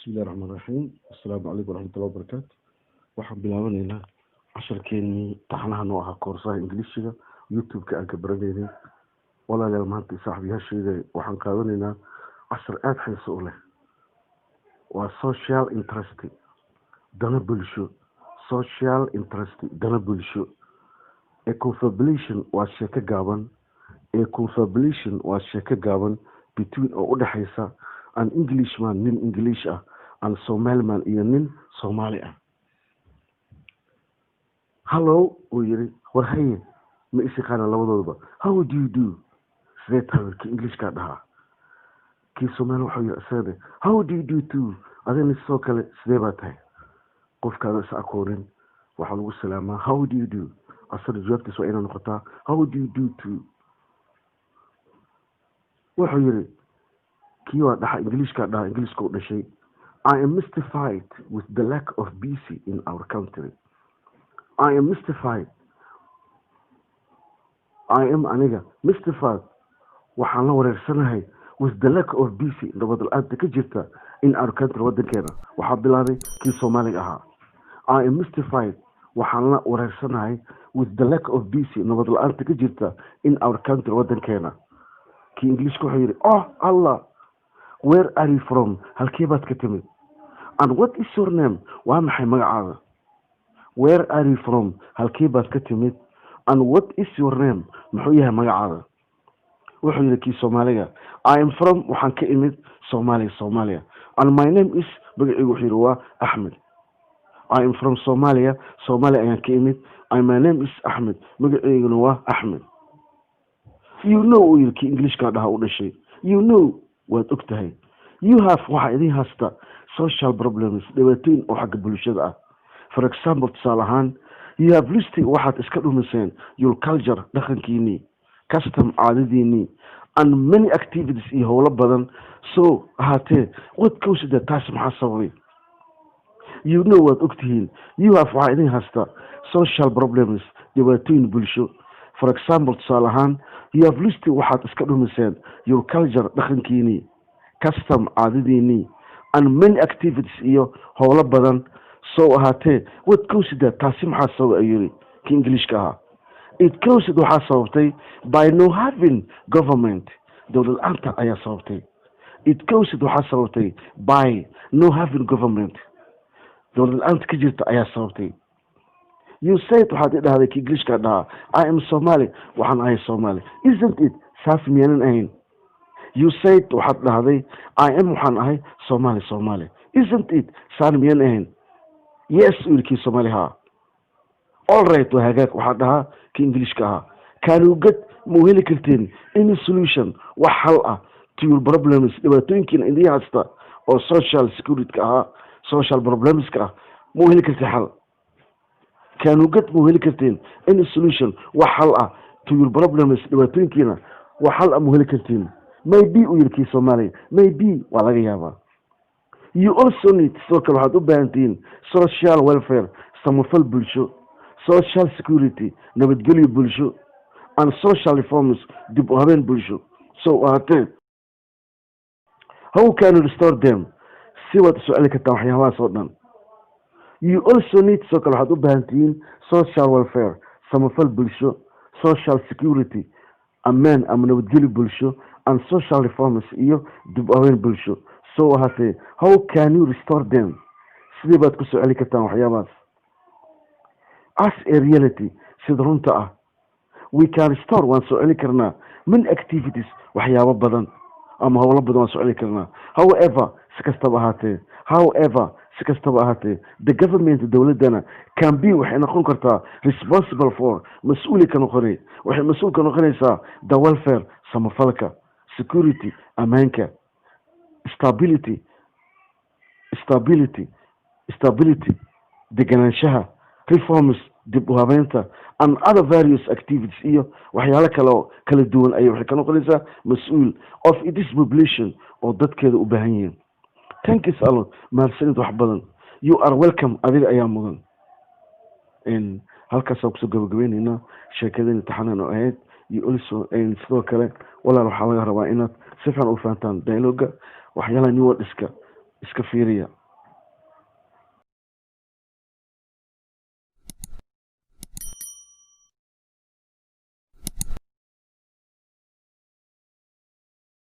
bismillahi raxmaan raxiim assalaamu calaykum waraxmatullahi wabarakaatu waxaan bilaabaneynaa casharkeenii taxanaha noo ahaa koorsaha ingiliishiga youtube-ka aan ka baranaynay walaalayaal maanta saaxiibayaashayda waxaan qaadanaynaa cashar aada xiiso u leh waa social interest dana bulsho social interest dana bulsho a confabulation waa sheeko gaaban a confabulation waa sheeko gaaban between oo u dhexaysa an Englishman nin English ah and Somaliman iyo nin Soomaali ah hello uu yiri war haye ma isi qaana labadoodaba how do you do sidee tahay ki English ka dhaha ki Soomaali wuxuu yiri asade how do you do too adina soo kale sidee baa tahay qofkaada is aqoonin waxa lagu salaamaa how do you do asada jawaabtiisu waa inay noqotaa how do you do too wuxuu yiri kiwa dhaha English ka dhaha English ku dhashay I am mystified with the lack of BC in our country. I am mystified. I am aniga mystified. waxaan la wareersanahay with the lack of BC nabad la'aanta ka jirta in our country wadankeena waxaa bilaabay kii Soomaaliga ahaa I am mystified. waxaan la wareersanahay with the lack of BC nabad la'aanta ka jirta in our country wadankeena kii English ku xiriir Allah where are you from halkee baad ka timid and what is your name waa maxay magacaada where are you from halkee baad ka timid and what is your name muxuu yahay magacaada wuxuu yiri kii Soomaaliga I am from waxaan ka imid Soomaaliya and my name is magacaygu wuxuu yiri waa Ahmed I am from Somalia ayaan ka imid and my name is Ahmed magacayguna waa Ahmed you know uu yiri kii English ka dhaha u dhashay you know waad ogtahay you have waxa idin hasta social problems dhibaatooyin oo xagga bulshada ah for example tusaale ahaan you have listed waxaad iska dhumiseen your culture dhaqankiini custom caadadiini and many activities iyo howlo badan so ahaatee what caused that taas maxaa sababay you know waad ogtihiin you have waxa idin hasta social problems dhibaatooyin bulsho for example tusaale ahaan you have listed waxaad iska dhumiseen your culture dhaqankiini custom caadadiini and many activities iyo howlo badan so ahaatee what caused that taasi maxaa sababay ayiri ki English ka ahaa it caused waxaa sababtay by no having government dowlad la'aanta ayaa sababtay it caused waxaa sababtay by no having government dowlad la'aanta ka jirta ayaa sababtay you said waxaad idhahday ki English ka dhaha I am Somali waxaan ahay Somali isn't it saas miyaanan ahayn you said waxaad dhahday I am waxaan ahay Somali isn't it saan miyaan ahayn yes urkii Somali ha all right waa hagaag waxaad dhahaa ki English ka ahaa can you get mu heli karteen any solution wax hal ah to your problems dhibaatooyinkiina idin hasta oo social security ka ahaa social problems ka mu heli karteen xal can you get mu heli karteen any solution wax hal ah to your problems dhibaatooyinkiina wax hal ah mu heli karteen maybe u yirkii Soomaali maybe waa laga yaabaa you also need soo kale waxaad u baahantiin social welfare samafal bulsho social security nabadgelyo bulsho and social reforms dib u habeen bulsho so ahaatee how can you restore them si waad su'aali kartaa waxyaabahaas oo dhan you also need soo kale waxaad u baahantiin social welfare samafal bulsho social security ammaan ama nabadgelyo bulsho and social reforms iyo dib u habeen bulsho so ahaatee how can you restore them sidee baad ku soo celi kartaan waxyaabahaas as a reality sida runta ah we can restore waan soo celi karnaa many activities waxyaabo badan ama howlo badan waan soo celi karnaa however si kastaba ahaatee the government dowladana can be waxay noqon kartaa responsible for mas-uuli ka noqonay waxay mas-uul ka noqonaysaa the welfare samafalka security amaanka stability deganaanshaha reforms dib u habeynta and other various activities iyo waxyaalo kale oo kala duwan ayay waxay ka noqonaysaa mas-uul of its population oo dadkeeda u baahan yihiin thanks a lot mahadsanid wax badan you are welcome adiga ayaa mudan halkaasaan kusoo gabagabeynayna sheekadeen taxanaan oo ahayd you also sidoo kale walaal waxaa laga rabaa inaad si fiican u fahantaan dialoga waxyaalaha new word iska fiiriya